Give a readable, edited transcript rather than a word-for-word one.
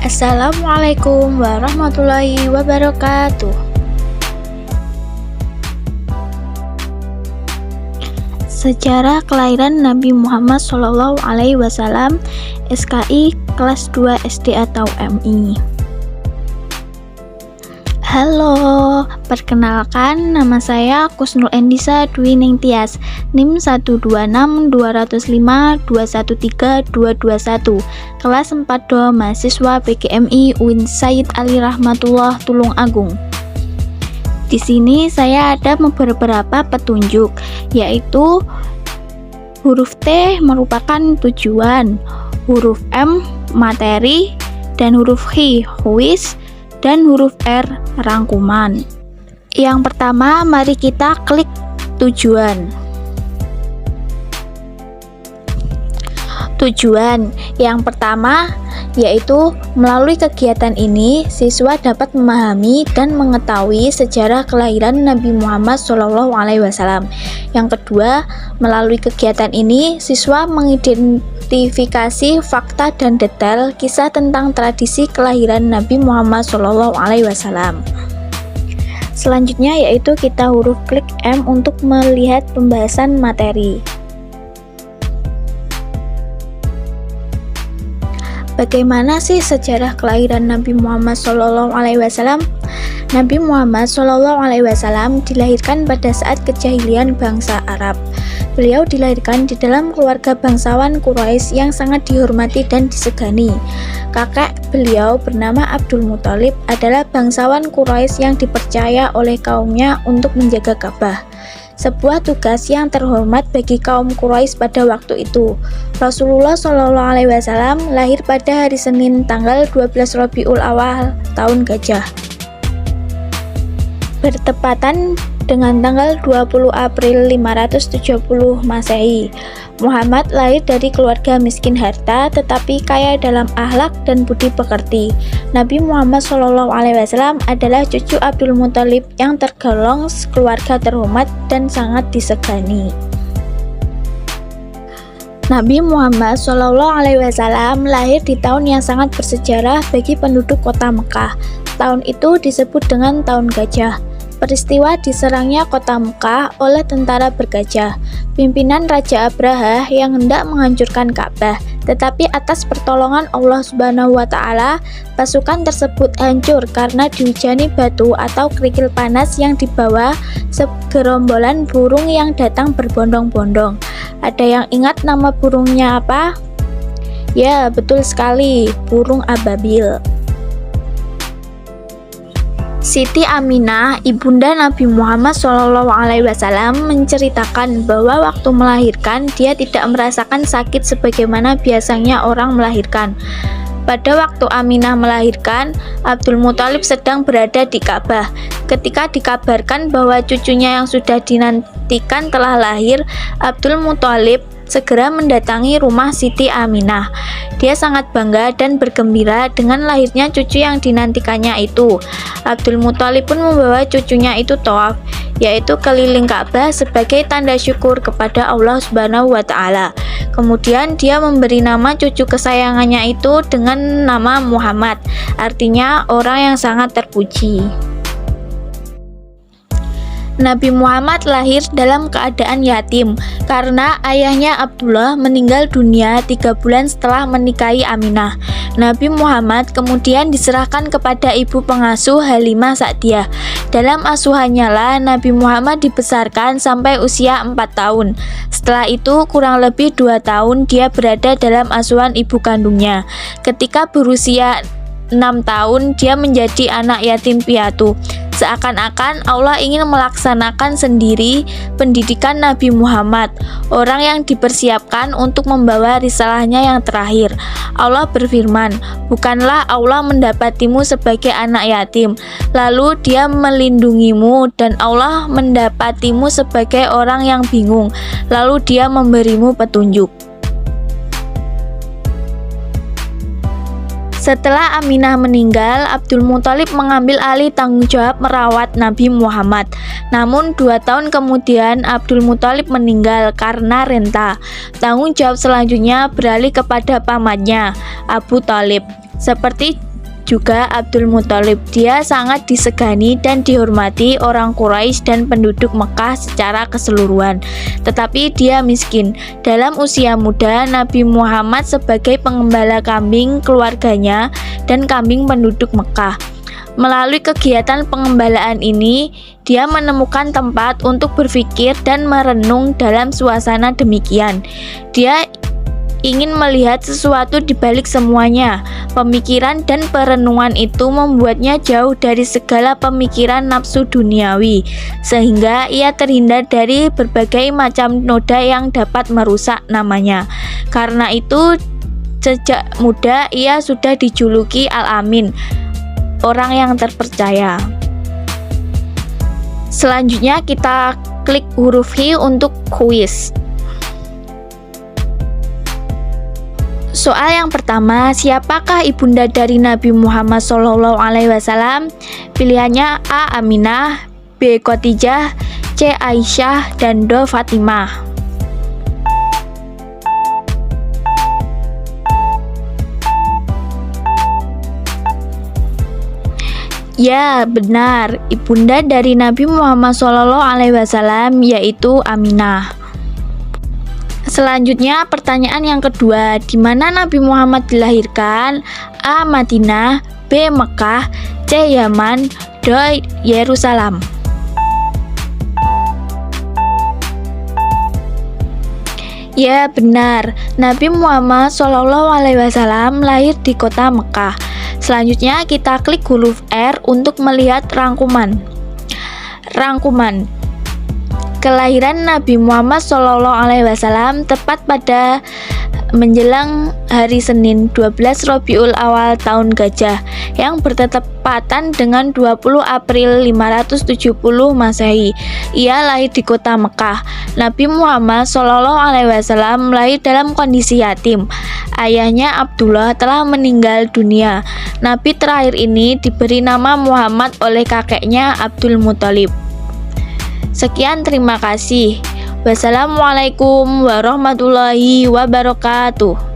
Assalamualaikum warahmatullahi wabarakatuh. Sejarah kelahiran Nabi Muhammad SAW, SKI kelas 2 SD atau MI. Halo, perkenalkan nama saya Kusnul Endisa Dwi Ningtyas, NIM 1262052132221, kelas 4 Do, mahasiswa PGMI UIN Sayyid Ali Rahmatullah Tulung Agung. Di sini saya ada beberapa petunjuk, yaitu huruf T merupakan tujuan, huruf M materi, dan huruf H huis, dan huruf R rangkuman. Yang pertama, mari kita klik tujuan. Tujuan yang pertama yaitu melalui kegiatan ini siswa dapat memahami dan mengetahui sejarah kelahiran Nabi Muhammad SAW. Yang kedua, melalui kegiatan ini siswa mengidentifikasi fakta dan detail kisah tentang tradisi kelahiran Nabi Muhammad SAW. Selanjutnya yaitu kita huruf klik M untuk melihat pembahasan materi. Bagaimana sih sejarah kelahiran Nabi Muhammad SAW? Nabi Muhammad SAW dilahirkan pada saat kejahilian bangsa Arab. Beliau dilahirkan di dalam keluarga bangsawan Quraisy yang sangat dihormati dan disegani. Kakek beliau bernama Abdul Muthalib adalah bangsawan Quraisy yang dipercaya oleh kaumnya untuk menjaga Ka'bah, sebuah tugas yang terhormat bagi kaum Quraisy pada waktu itu. Rasulullah SAW lahir pada hari Senin tanggal 12 Rabiul Awal tahun Gajah, bertepatan dengan tanggal 20 April 570 Masehi. Muhammad lahir dari keluarga miskin harta tetapi kaya dalam akhlak dan budi pekerti. Nabi Muhammad SAW adalah cucu Abdul Muthalib yang tergolong keluarga terhormat dan sangat disegani. Nabi Muhammad SAW lahir di tahun yang sangat bersejarah bagi penduduk kota Mekah. Tahun itu disebut dengan tahun gajah. Peristiwa diserangnya kota Mekah oleh tentara bergajah, pimpinan Raja Abraha yang hendak menghancurkan Ka'bah. Tetapi atas pertolongan Allah Subhanahu wa Ta'ala, pasukan tersebut hancur karena dihujani batu atau kerikil panas yang dibawa segerombolan burung yang datang berbondong-bondong. Ada yang ingat nama burungnya apa? Ya, betul sekali, burung ababil. Siti Aminah, ibunda Nabi Muhammad SAW, menceritakan bahwa waktu melahirkan dia tidak merasakan sakit sebagaimana biasanya orang melahirkan. Pada waktu Aminah melahirkan, Abdul Muthalib sedang berada di Ka'bah. Ketika dikabarkan bahwa cucunya yang sudah dinantikan telah lahir, Abdul Muthalib segera mendatangi rumah Siti Aminah. Dia sangat bangga dan bergembira dengan lahirnya cucu yang dinantikannya itu. Abdul Muthalib pun membawa cucunya itu tawaf, yaitu keliling Ka'bah sebagai tanda syukur kepada Allah Subhanahu wa Ta'ala. Kemudian dia memberi nama cucu kesayangannya itu dengan nama Muhammad, artinya orang yang sangat terpuji. Nabi Muhammad lahir dalam keadaan yatim karena ayahnya Abdullah meninggal dunia 3 bulan setelah menikahi Aminah. Nabi Muhammad kemudian diserahkan kepada ibu pengasuh Halimah Sa'diyah. Dalam asuhannya lah Nabi Muhammad dibesarkan sampai usia 4 tahun. Setelah itu kurang lebih 2 tahun dia berada dalam asuhan ibu kandungnya. Ketika berusia 6 tahun dia menjadi anak yatim piatu. Seakan-akan Allah ingin melaksanakan sendiri pendidikan Nabi Muhammad, orang yang dipersiapkan untuk membawa risalahnya yang terakhir. Allah berfirman, "Bukanlah Allah mendapatimu sebagai anak yatim, lalu Dia melindungimu, dan Allah mendapatimu sebagai orang yang bingung, lalu Dia memberimu petunjuk." Setelah Aminah meninggal, Abdul Muthalib mengambil alih tanggung jawab merawat Nabi Muhammad. Namun 2 tahun kemudian Abdul Muthalib meninggal karena renta. Tanggung jawab selanjutnya beralih kepada pamannya, Abu Thalib. Seperti juga Abdul Muthalib. Dia sangat disegani dan dihormati orang Quraisy dan penduduk Mekah secara keseluruhan. Tetapi dia miskin. Dalam usia muda, Nabi Muhammad sebagai pengembala kambing keluarganya dan kambing penduduk Mekah. Melalui kegiatan pengembalaan ini, dia menemukan tempat untuk berpikir dan merenung dalam suasana demikian. Dia ingin melihat sesuatu di balik semuanya. Pemikiran dan perenungan itu membuatnya jauh dari segala pemikiran nafsu duniawi, sehingga ia terhindar dari berbagai macam noda yang dapat merusak namanya. Karena itu, sejak muda ia sudah dijuluki Al-Amin, orang yang terpercaya. Selanjutnya kita klik huruf Hi untuk kuis. Soal yang pertama, siapakah ibunda dari Nabi Muhammad SAW? Pilihannya A. Aminah, B. Khadijah, C. Aisyah, dan D. Fatimah. Ya, benar. Ibunda dari Nabi Muhammad SAW yaitu Aminah. Selanjutnya pertanyaan yang kedua, di mana Nabi Muhammad dilahirkan? A. Madinah, B. Mekah, C. Yaman, D. Yerusalem. Ya, benar. Nabi Muhammad SAW lahir di kota Mekah. Selanjutnya kita klik huruf R untuk melihat rangkuman. Kelahiran Nabi Muhammad SAW tepat pada menjelang hari Senin 12 Rabiul Awal tahun Gajah yang bertepatan dengan 20 April 570 Masehi. Ia lahir di kota Mekah. Nabi Muhammad SAW lahir dalam kondisi yatim. Ayahnya Abdullah telah meninggal dunia. Nabi terakhir ini diberi nama Muhammad oleh kakeknya Abdul Muthalib. Sekian, terima kasih. Wassalamualaikum warahmatullahi wabarakatuh.